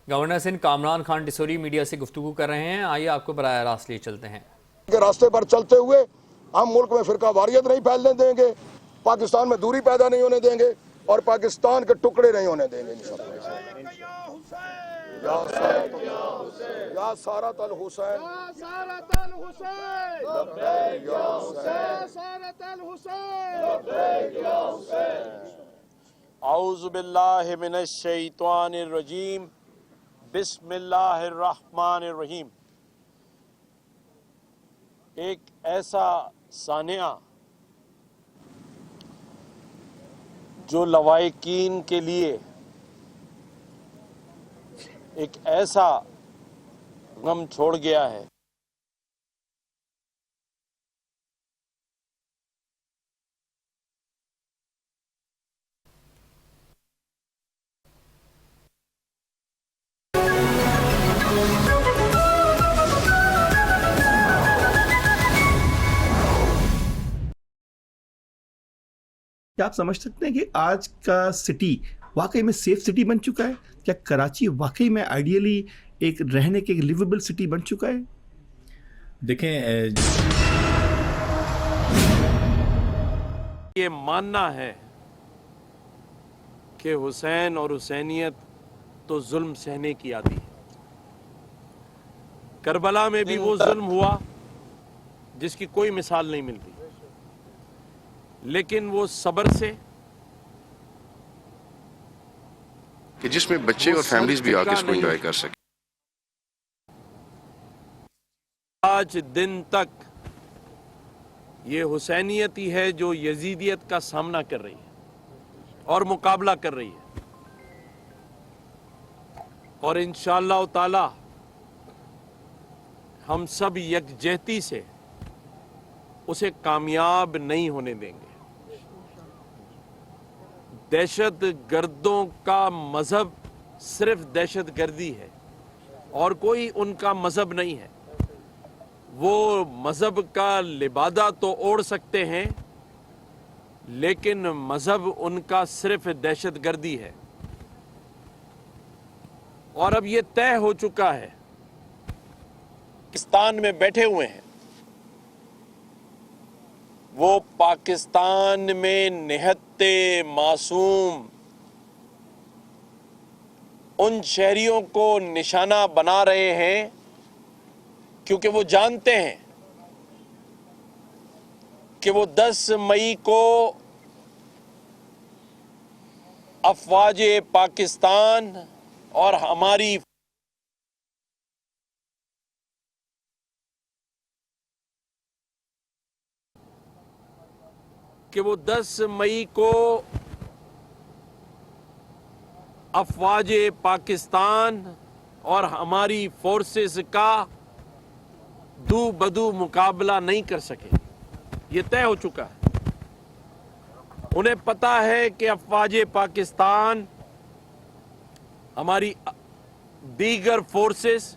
Governor Sindh Kamran Khan ڈسوری media سے گفتگو کر رہے ہیں، آئیے آپ کو براہ راست لیے چلتے ہیں۔ کے راستے پر چلتے ہوئے ہم ملک میں فرقہ واریت نہیں پھیلنے دیں گے، پاکستان میں دوری پیدا نہیں ہونے دیں گے اور پاکستان کے ٹکڑے نہیں ہونے دیں گے انشاءاللہ۔ یا سارت الحسین اعوذ باللہ من الشیطان الرجیم، بسم اللہ الرحمن الرحیم۔ ایک ایسا سانحہ جو لوائقین کے لیے ایک ایسا غم چھوڑ گیا ہے۔ کیا آپ سمجھ سکتے ہیں کہ آج کا سٹی واقعی میں سیف سٹی بن چکا ہے؟ کیا کراچی واقعی میں آئیڈیلی ایک رہنے کے لیویبل سٹی بن چکا ہے؟ دیکھیں، یہ ماننا ہے کہ حسین اور حسینیت تو ظلم سہنے کی عادی ہے۔ کربلا میں بھی وہ ظلم ہوا جس کی کوئی مثال نہیں ملتی، لیکن وہ صبر سے، کہ جس میں بچے اور فیملیز بھی آ کے اس کو انجوائے کر سکیں۔ آج دن تک یہ حسینیت ہی ہے جو یزیدیت کا سامنا کر رہی ہے اور مقابلہ کر رہی ہے، اور انشاءاللہ تعالی ہم سب یکجہتی سے اسے کامیاب نہیں ہونے دیں گے۔ دہشت گردوں کا مذہب صرف دہشت گردی ہے اور کوئی ان کا مذہب نہیں ہے۔ وہ مذہب کا لبادہ تو اوڑھ سکتے ہیں، لیکن مذہب ان کا صرف دہشت گردی ہے۔ اور اب یہ طے ہو چکا ہے، پاکستان میں بیٹھے ہوئے ہیں، وہ پاکستان میں نہتے معصوم ان شہریوں کو نشانہ بنا رہے ہیں، کیونکہ وہ جانتے ہیں کہ وہ 10 مئی کو افواج پاکستان اور ہماری کہ وہ 10 مئی کو افواج پاکستان اور ہماری فورسز کا دو بدو مقابلہ نہیں کر سکے۔ یہ طے ہو چکا ہے۔ انہیں پتا ہے کہ افواج پاکستان، ہماری دیگر فورسز،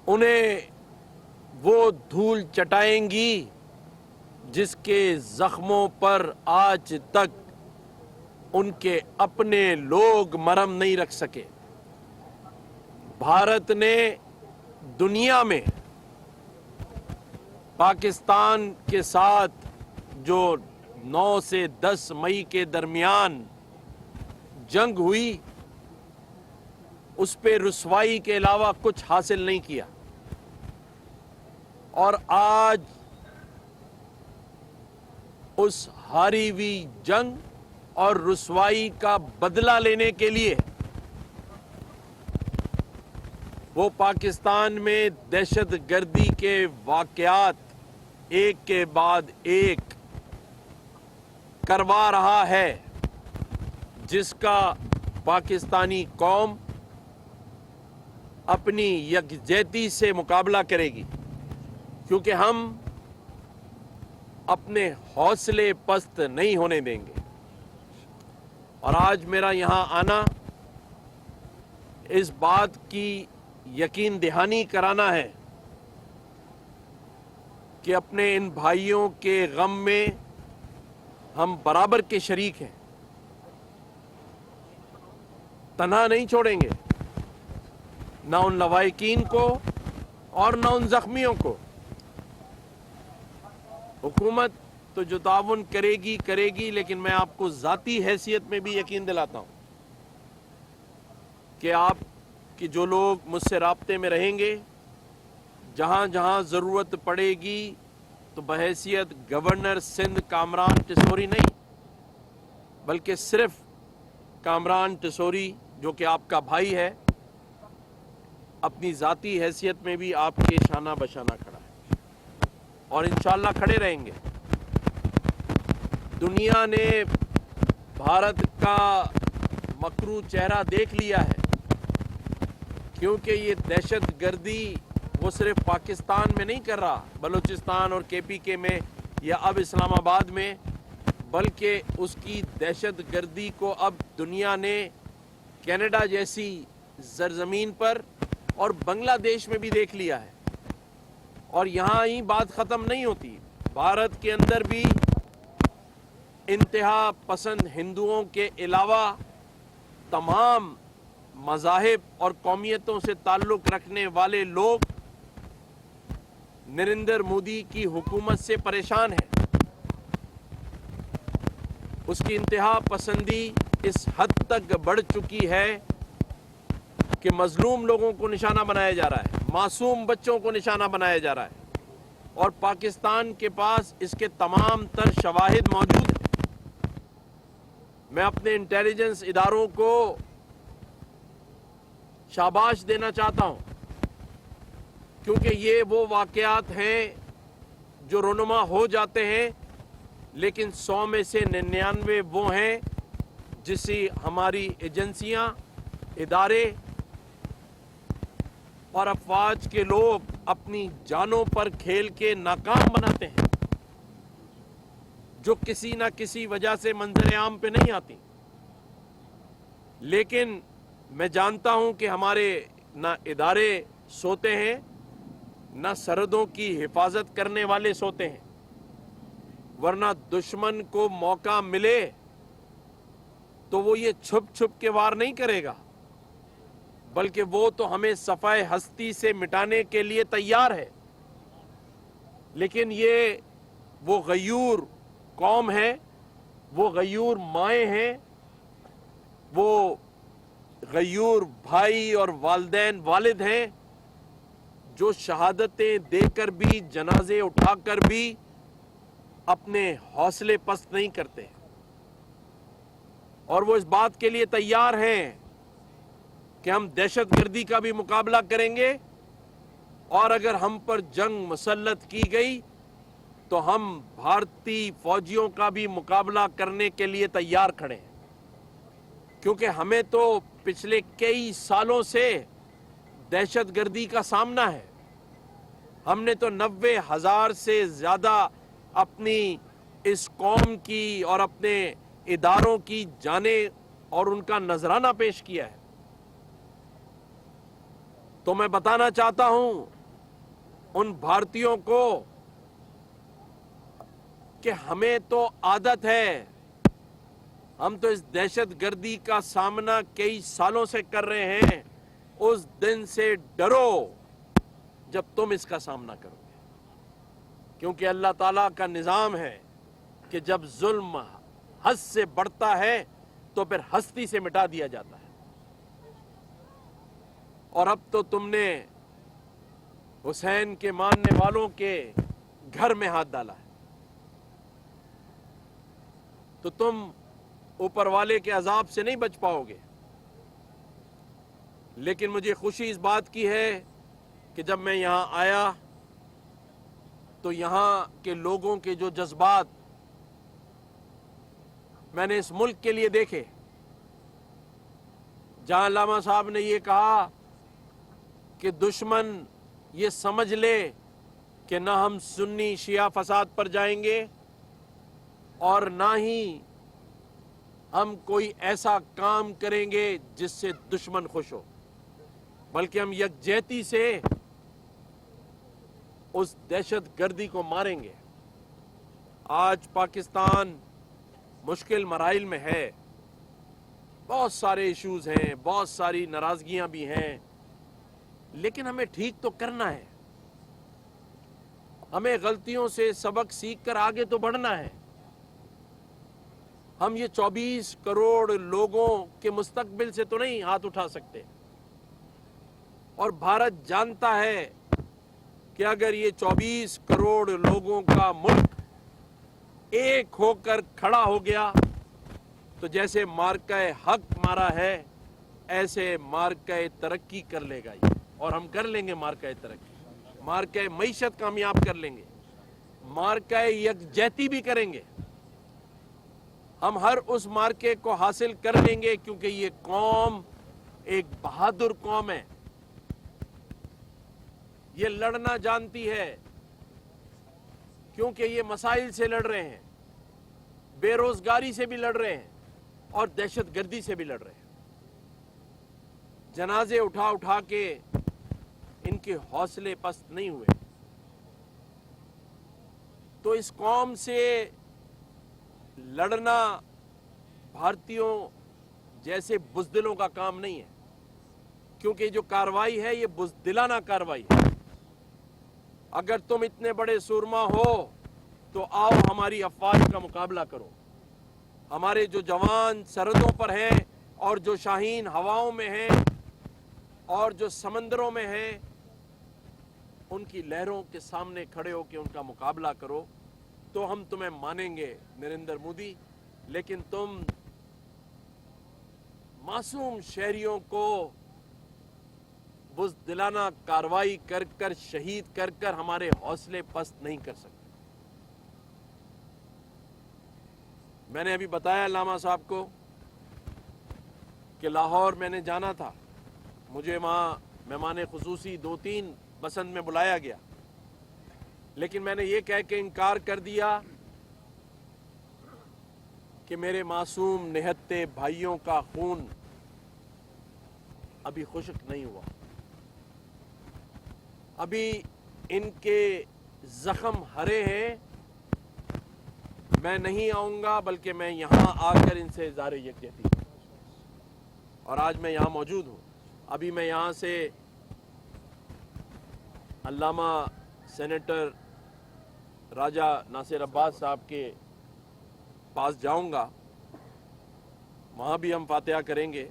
انہیں وہ دھول چٹائیں گی جس کے زخموں پر آج تک ان کے اپنے لوگ مرہم نہیں رکھ سکے۔ بھارت نے دنیا میں پاکستان کے ساتھ جو 9 سے 10 مئی کے درمیان جنگ ہوئی، اس پہ رسوائی کے علاوہ کچھ حاصل نہیں کیا، اور آج اس ہاری ہوئی جنگ اور رسوائی کا بدلہ لینے کے لیے وہ پاکستان میں دہشت گردی کے واقعات ایک کے بعد ایک کروا رہا ہے، جس کا پاکستانی قوم اپنی یکجہتی سے مقابلہ کرے گی، کیونکہ ہم اپنے حوصلے پست نہیں ہونے دیں گے۔ اور آج میرا یہاں آنا اس بات کی یقین دہانی کرانا ہے کہ اپنے ان بھائیوں کے غم میں ہم برابر کے شریک ہیں۔ तनहा नहीं छोड़ेंगे, ना उन लवाहिकीन को और ना उन जख्मियों को। हुकूमत तो जो ताउन करेगी, लेकिन मैं आपको ज़ाती हैसियत में भी यकीन दिलाता हूँ कि आप कि जो लोग मुझसे राब्ते में रहेंगे, जहाँ जहाँ ज़रूरत पड़ेगी, तो बहैसियत गवर्नर सिंध कामरान टिसोरी नहीं, बल्कि सिर्फ कामरान टिसोरी जो कि आपका भाई है, अपनी ज़ाती हैसियत में भी आपके शाना बशाना खड़ा है और इंशाअल्लाह खड़े रहेंगे। दुनिया ने भारत का मकरू चेहरा देख लिया है, क्योंकि ये दहशत गर्दी वो सिर्फ पाकिस्तान में नहीं कर रहा, बलूचिस्तान और KPK में या अब इस्लामाबाद में, बल्कि उसकी दहशत गर्दी को अब दुनिया ने कनाडा जैसी सरजमीन पर और बांग्लादेश में भी देख लिया है। और यहाँ ही बात ख़त्म नहीं होती, भारत के अंदर भी इंतहा पसंद हिंदुओं के अलावा तमाम मज़ाहिब और कौमियतों से ताल्लुक़ रखने वाले लोग नरेंद्र मोदी की हुकूमत से परेशान हैं। उसकी इंतहा पसंदी इस हद तक बढ़ चुकी है कि मजलूम लोगों को निशाना बनाया जा रहा है, मासूम बच्चों को निशाना बनाया जा रहा है, और पाकिस्तान के पास इसके तमाम तर शवाहिद मौजूद हैं। मैं अपने इंटेलिजेंस इदारों को शाबाश देना चाहता हूं, क्योंकि ये वो वाक़यात हैं जो रोनुमा हो जाते हैं, लेकिन 100 में से 99 वो हैं जिसे हमारी एजेंसियां, इदारे और अफवाज के लोग अपनी जानों पर खेल के नाकाम बनाते हैं, जो किसी ना किसी वजह से मंजर आम पे नहीं आती। लेकिन मैं जानता हूं कि हमारे ना इदारे सोते हैं, ना सरहदों की हिफाजत करने वाले सोते हैं, वरना दुश्मन को मौका मिले तो वो ये छुप छुप के वार नहीं करेगा, बल्कि वो तो हमें सफ़ाए हस्ती से मिटाने के लिए तैयार है। लेकिन ये वो गयूर कौम है, वो गयूर माएँ हैं, वो गयूर भाई और वालिदैन वालिद हैं, जो शहादतें देकर भी, जनाजे उठाकर भी अपने हौसले पस्त नहीं करते, और वो इस बात के लिए तैयार हैं कि हम दहशतगर्दी का भी मुकाबला करेंगे, और अगर हम पर जंग मुसल्लत की गई तो हम भारतीय फौजियों का भी मुकाबला करने के लिए तैयार खड़े हैं। क्योंकि हमें तो पिछले कई सालों से दहशतगर्दी का सामना है। हमने तो 90,000 से ज़्यादा अपनी इस कौम की और अपने इदारों की जाने और उनका नजराना पेश किया है। तो मैं बताना चाहता हूं उन भारतीयों को कि हमें तो आदत है, हम तो इस दहशतगर्दी का सामना कई सालों से कर रहे हैं। उस दिन से डरो जब तुम इसका सामना करोगे, क्योंकि अल्लाह ताला का निज़ाम है कि जब जुल्म हद से बढ़ता है तो फिर हस्ती से मिटा दिया जाता है। और अब तो तुमने हुसैन के मानने वालों के घर में हाथ डाला है, तो तुम ऊपर वाले के अजाब से नहीं बच पाओगे। लेकिन मुझे खुशी इस बात की है कि जब मैं यहां आया तो यहां के लोगों के जो जज्बात मैंने इस मुल्क के लिए देखे, जहां लामा साहब ने ये कहा कि दुश्मन ये समझ ले कि ना हम सुन्नी शिया फसाद पर जाएंगे और ना ही हम कोई ऐसा काम करेंगे जिससे दुश्मन खुश हो, बल्कि हम यकजहती से उस दहशतगर्दी को मारेंगे। आज पाकिस्तान मुश्किल मराइल में है, बहुत सारे इश्यूज हैं, बहुत सारी नाराजगियां भी हैं, लेकिन हमें ठीक तो करना है। हमें गलतियों से सबक सीख कर आगे तो बढ़ना है। हम ये 24 करोड़ लोगों के मुस्तकबिल से तो नहीं हाथ उठा सकते। और भारत जानता है कि अगर ये 24 करोड़ लोगों का मुल्क एक होकर खड़ा हो गया तो जैसे मार्का हक मारा है ऐसे मार्का तरक्की कर लेगा ये, और हम कर लेंगे मार्का तरक्की, मार्का मईशत कामयाब कर लेंगे, मार्का यकजहती भी करेंगे। हम हर उस मार्के को हासिल कर लेंगे क्योंकि ये कौम एक बहादुर कौम है। ये लड़ना जानती है क्योंकि ये मसाइल से लड़ रहे हैं, बेरोजगारी से भी लड़ रहे हैं और दहशतगर्दी से भी लड़ रहे हैं। जनाजे उठा उठा के इनके हौसले पस्त नहीं हुए। तो इस कौम से लड़ना भारतीयों जैसे बुज़दिलों का काम नहीं है, क्योंकि जो कार्रवाई है ये बुज़दिलाना कार्रवाई है। अगर तुम इतने बड़े सूरमा हो तो आओ हमारी अफवाज का मुकाबला करो। हमारे जो जवान सरहदों पर हैं और जो शाहीन हवाओं में हैं और जो समंदरों में हैं, उनकी लहरों के सामने खड़े होकर उनका मुकाबला करो तो हम तुम्हें मानेंगे नरेंद्र मोदी। लेकिन तुम मासूम शहरियों को बुज़दिलाना कार्रवाई कर कर शहीद कर कर हमारे हौसले पस्त नहीं कर सकते। मैंने अभी बताया लामा साहब को कि लाहौर मैंने जाना था, मुझे वहाँ मेहमान खुसूसी 2-3 बसंत में बुलाया गया, लेकिन मैंने ये कह के इनकार कर दिया कि मेरे मासूम निहत्ते भाइयों का खून अभी खुश्क नहीं हुआ, अभी इनके जख्म हरे हैं। मैं नहीं आऊंगा बल्कि मैं यहां आकर इनसे इज़हार यकजहती, और आज मैं यहां मौजूद हूं। अभी मैं यहां से अल्लामा सेनेटर राजा नासिर अब्बास साहब के पास जाऊंगा, वहां भी हम फातिहा करेंगे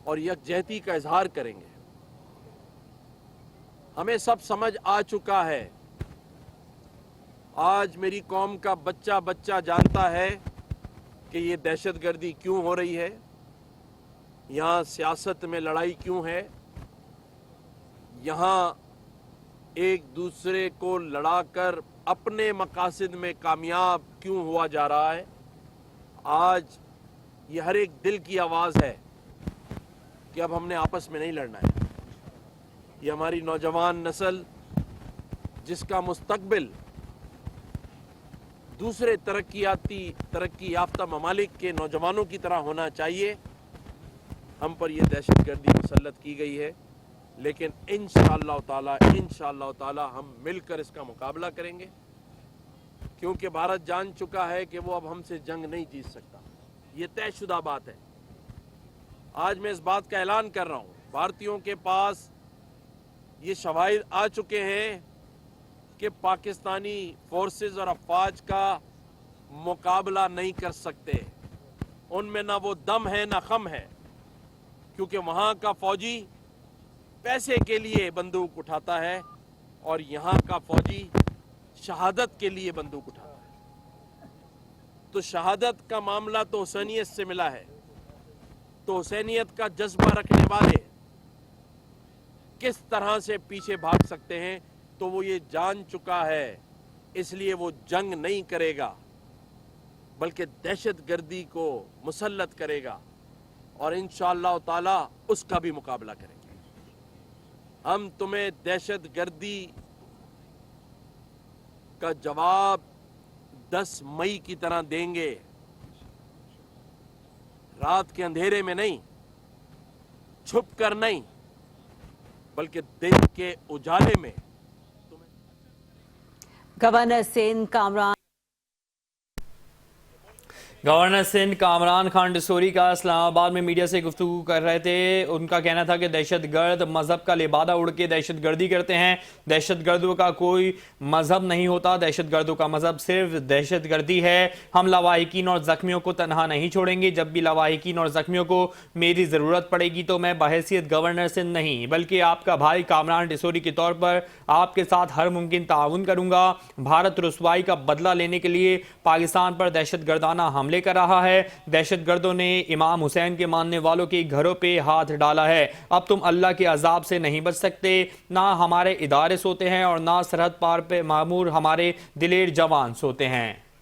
और यकजहती का इजहार करेंगे। हमें सब समझ आ चुका है, आज मेरी कौम का बच्चा बच्चा जानता है कि ये दहशतगर्दी क्यों हो रही है, यहाँ सियासत में लड़ाई क्यों है, यहाँ एक दूसरे को लड़ाकर अपने मकासद में कामयाब क्यों हुआ जा रहा है। आज ये हर एक दिल की आवाज़ है कि अब हमने आपस में नहीं लड़ना है। ये हमारी नौजवान नस्ल जिसका मुस्तकबिल दूसरे तरक्की याफ्ता ममालिक के नौजवानों की तरह होना चाहिए, हम पर यह दहशतगर्दी मुसल्लत की गई है। लेकिन इंशाअल्लाह ताला हम मिलकर इसका मुकाबला करेंगे, क्योंकि भारत जान चुका है कि वो अब हमसे जंग नहीं जीत सकता। ये तयशुदा बात है। आज मैं इस बात का ऐलान कर रहा हूँ, भारतीयों के पास ये शवाहिद आ चुके हैं कि पाकिस्तानी फोर्सेस और अफवाज का मुकाबला नहीं कर सकते। उनमें ना वो दम है ना खम है, क्योंकि वहाँ का फौजी पैसे के लिए बंदूक उठाता है और यहाँ का फौजी शहादत के लिए बंदूक उठाता है। तो शहादत का मामला तो हुसैनियत से मिला है, तो हुसैनियत का जज्बा रखने वाले किस तरह से पीछे भाग सकते हैं, तो वो ये जान चुका है। इसलिए वो जंग नहीं करेगा बल्कि दहशतगर्दी को मुसल्लत करेगा और इंशाअल्लाह ताला उसका भी मुकाबला करेंगे। हम तुम्हें दहशतगर्दी का जवाब 10 मई की तरह देंगे, रात के अंधेरे में नहीं, छुप कर नहीं, बल्कि दिन के उजाले में। गवर्नर सिंध कामरान گورنر سندھ کامران خان ڈسوری کا اسلام آباد میں میڈیا سے گفتگو کر رہے تھے. ان کا کہنا تھا کہ دہشت گرد مذہب کا لبادہ اڑ کے دہشت گردی کرتے ہیں. دہشت گردوں کا کوئی مذہب نہیں ہوتا, دہشت گردوں کا مذہب صرف دہشت گردی ہے. ہم لواحقین اور زخمیوں کو تنہا نہیں چھوڑیں گے. جب بھی لواحقین اور زخمیوں کو میری ضرورت پڑے گی تو میں بحیثیت گورنر سندھ نہیں بلکہ آپ کا بھائی کامران ڈسوری کے طور پر آپ کے ساتھ ہر ممکن تعاون کروں گا. بھارت رسوائی کا بدلہ لینے کے لیے پاکستان پر دہشت گردانہ حملے کر رہا ہے. دہشت گردوں نے امام حسین کے ماننے والوں کے گھروں پہ ہاتھ ڈالا ہے. اب تم اللہ کے عذاب سے نہیں بچ سکتے. نہ ہمارے ادارے سوتے ہیں اور نہ سرحد پار پہ مامور ہمارے دلیر جوان سوتے ہیں.